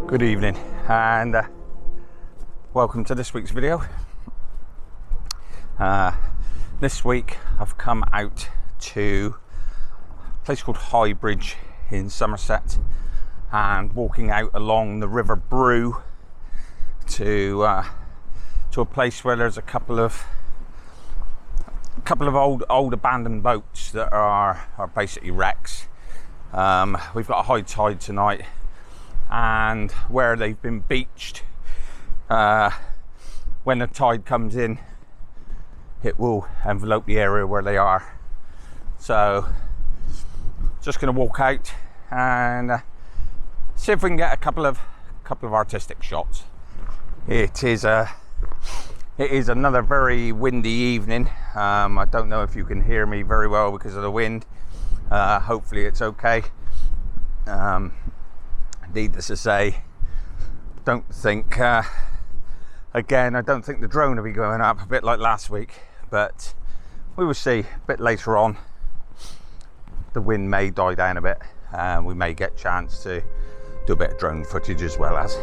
Good evening and welcome to this week's video. This week I've come out to a place called Highbridge in Somerset and walking out along the River Brue to a place where there's a couple of old abandoned boats that are basically wrecks. We've got a high tide tonight, and where they've been beached, when the tide comes in, it will envelope the area where they are. So just going to walk out and see if we can get a couple of artistic shots. It is another very windy evening. I don't know if you can hear me very well because of the wind. Hopefully it's okay. Needless to say, I don't think the drone will be going up, a bit like last week, but we will see. A bit later on, the wind may die down a bit and we may get a chance to do a bit of drone footage as well as.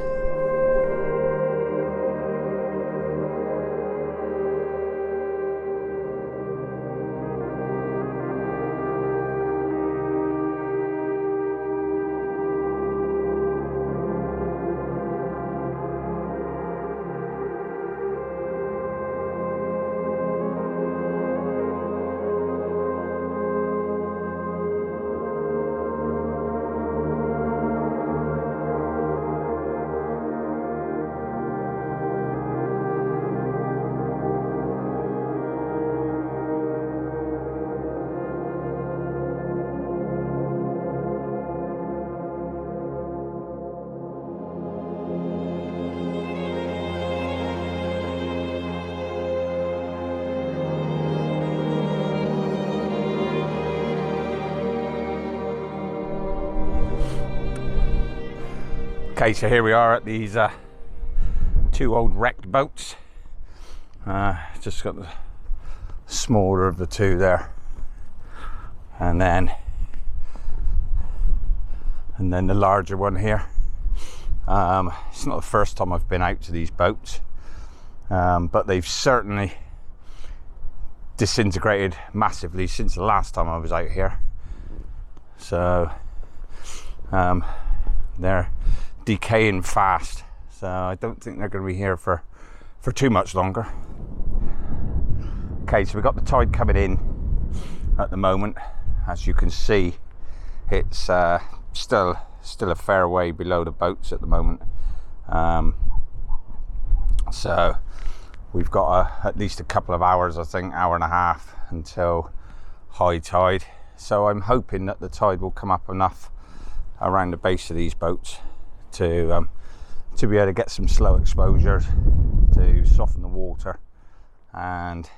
Okay, so here we are at these two old wrecked boats. Just got the smaller of the two there, and then the larger one here. It's not the first time I've been out to these boats, but they've certainly disintegrated massively since the last time I was out here. So they're decaying fast, so I don't think they're going to be here for too much longer. Okay, so we've got the tide coming in at the moment. As you can see, it's still a fair way below the boats at the moment. So we've got at least a couple of hours, I think, hour and a half until high tide. So I'm hoping that the tide will come up enough around the base of these boats to be able to get some slow exposures to soften the water and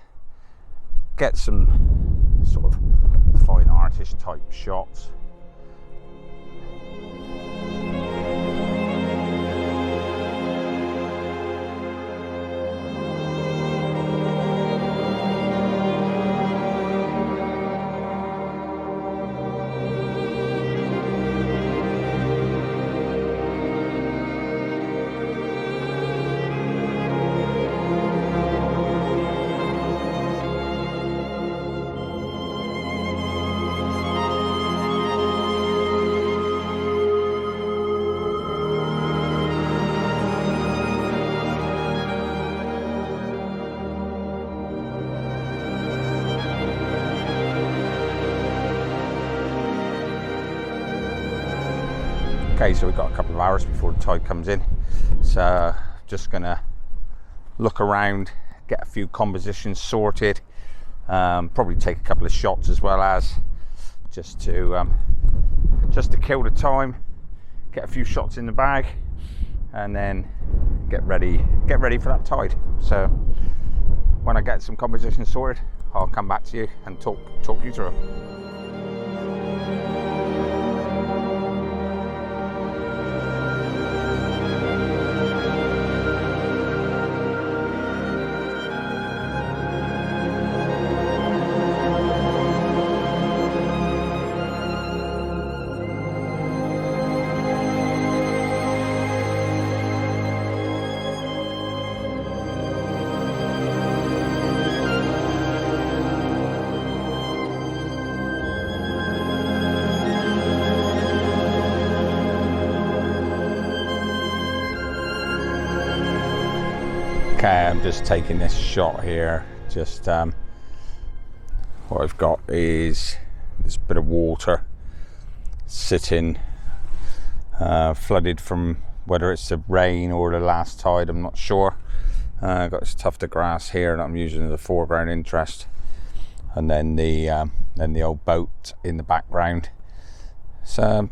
get some sort of fine artist type shots. Okay, so we've got a couple of hours before the tide comes in, so just gonna look around, get a few compositions sorted, probably take a couple of shots as well as just to kill the time, get a few shots in the bag, and then get ready for that tide. So when I get some compositions sorted, I'll come back to you and talk you through it. Okay, I'm just taking this shot here. Just what I've got is this bit of water sitting, flooded from whether it's the rain or the last tide, I'm not sure. I've got this tuft of grass here that I'm using as a foreground interest, and then the old boat in the background. So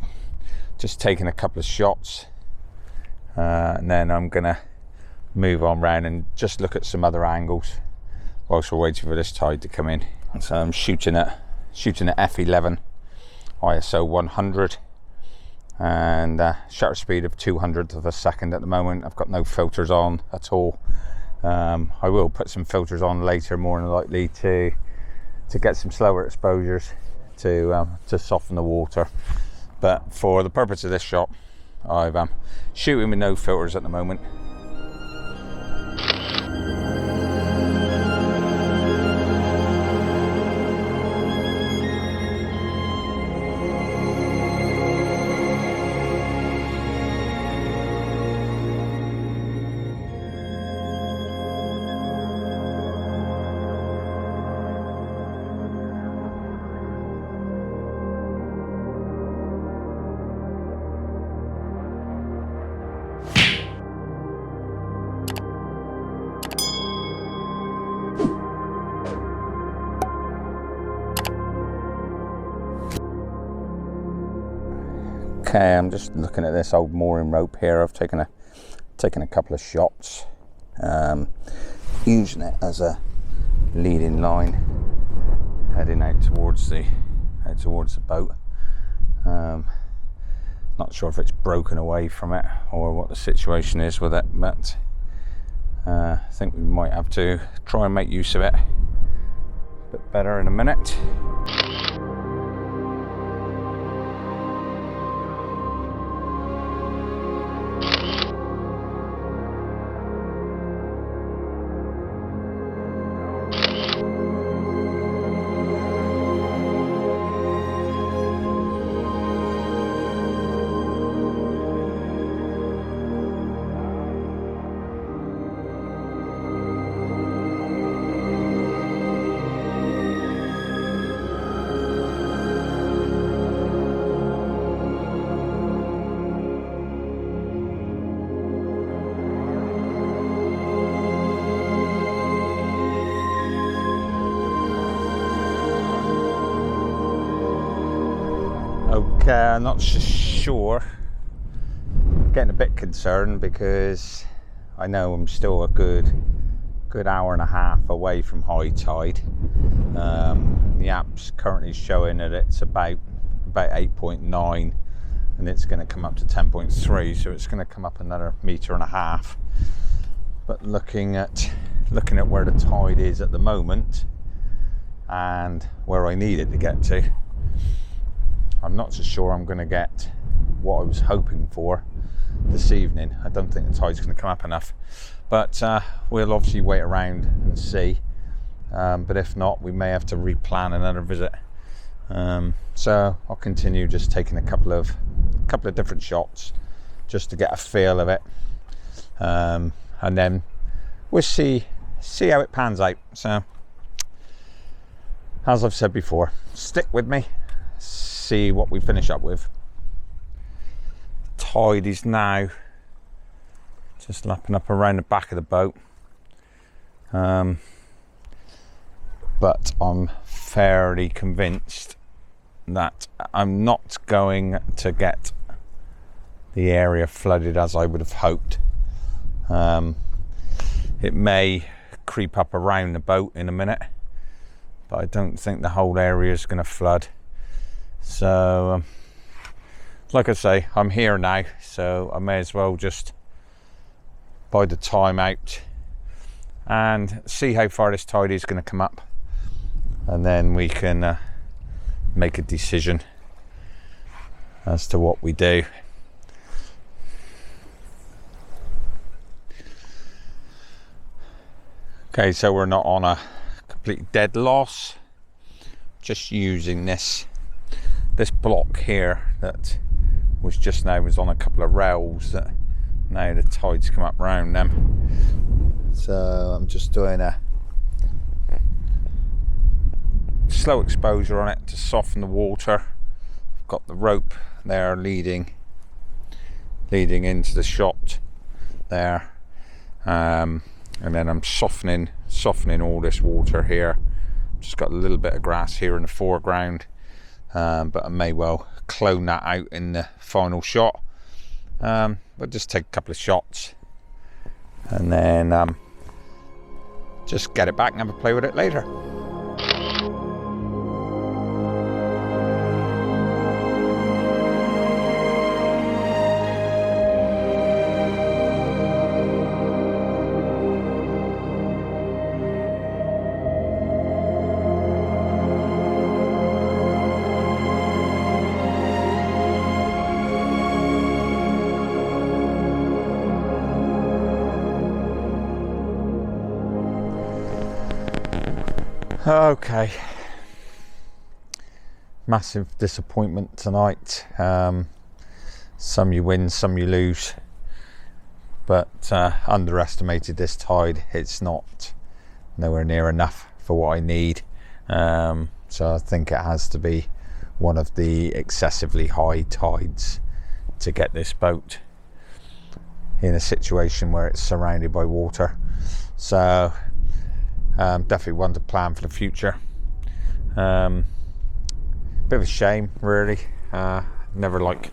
just taking a couple of shots, and then I'm gonna move on round and just look at some other angles whilst we're waiting for this tide to come in. So I'm shooting at f11 ISO 100 and shutter speed of 200th of a second at the moment. I've got no filters on at all. I will put some filters on later, more than likely, to get some slower exposures to soften the water. But for the purpose of this shot, I'm shooting with no filters at the moment. Okay, I'm just looking at this old mooring rope here. I've taken a couple of shots, using it as a leading line, heading out towards the boat. Not sure if it's broken away from it or what the situation is with it, but I think we might have to try and make use of it a bit better in a minute. Okay, I'm not sure. I'm getting a bit concerned because I know I'm still a good hour and a half away from high tide. The app's currently showing that it's about 8.9, and it's going to come up to 10.3, so it's going to come up another metre and a half. But looking at where the tide is at the moment and where I need it to get to, I'm not so sure I'm going to get what I was hoping for this evening. I don't think the tide's going to come up enough, but we'll obviously wait around and see. But if not, we may have to replan another visit. So I'll continue just taking a couple of different shots just to get a feel of it, and then we'll see how it pans out. So as I've said before, stick with me. See what we finish up with. Tide is now just lapping up around the back of the boat, but I'm fairly convinced that I'm not going to get the area flooded as I would have hoped. It may creep up around the boat in a minute, but I don't think the whole area is going to flood. So like I say, I'm here now, so I may as well just bide the time out and see how far this tide is going to come up, and then we can make a decision as to what we do. Okay, so we're not on a complete dead loss, just using this block here that was on a couple of rails that now the tide's come up round them. So I'm just doing a slow exposure on it to soften the water. I've got the rope there leading into the shot there, and then I'm softening all this water here. Just got a little bit of grass here in the foreground, but I may well clone that out in the final shot. But just take a couple of shots and then just get it back and have a play with it later. Okay, massive disappointment tonight. Some you win, some you lose, but underestimated this tide. It's not nowhere near enough for what I need, so I think it has to be one of the excessively high tides to get this boat in a situation where it's surrounded by water. So definitely one to plan for the future. Bit of a shame, really. Never like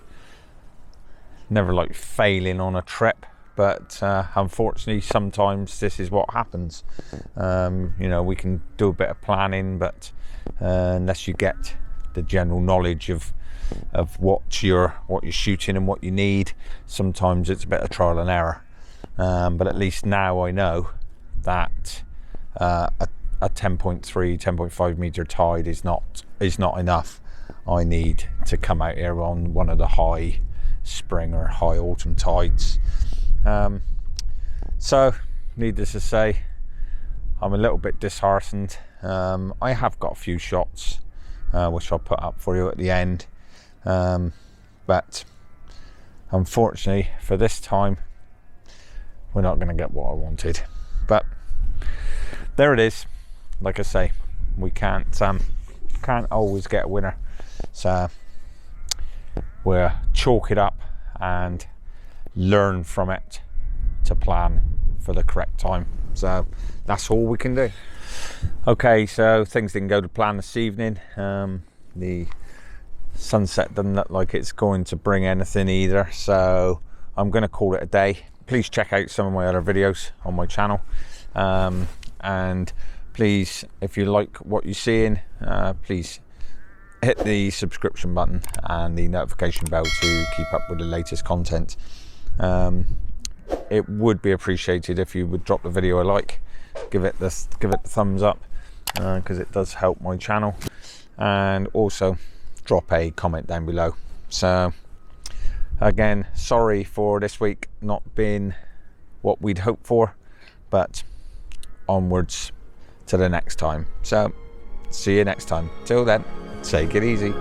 failing on a trip, but unfortunately sometimes this is what happens. You know, we can do a bit of planning, but unless you get the general knowledge of what you're shooting and what you need, sometimes it's a bit of trial and error. But at least now I know that a 10.3, 10.5 meter tide is not enough. I need to come out here on one of the high spring or high autumn tides. So needless to say, I'm a little bit disheartened. I have got a few shots which I'll put up for you at the end, but unfortunately for this time we're not going to get what I wanted. But there it is. Like I say, we can't always get a winner, so we'll chalk it up and learn from it to plan for the correct time. So that's all we can do. Okay, so things didn't go to plan this evening. The sunset doesn't look like it's going to bring anything either, so I'm going to call it a day. Please check out some of my other videos on my channel. And please, if you like what you're seeing, please hit the subscription button and the notification bell to keep up with the latest content. It would be appreciated if you would drop the video a like, give it the thumbs up, because it does help my channel, and also drop a comment down below. So again, sorry for this week not being what we'd hoped for, but onwards to the next time. So see you next time. Till then, take it easy.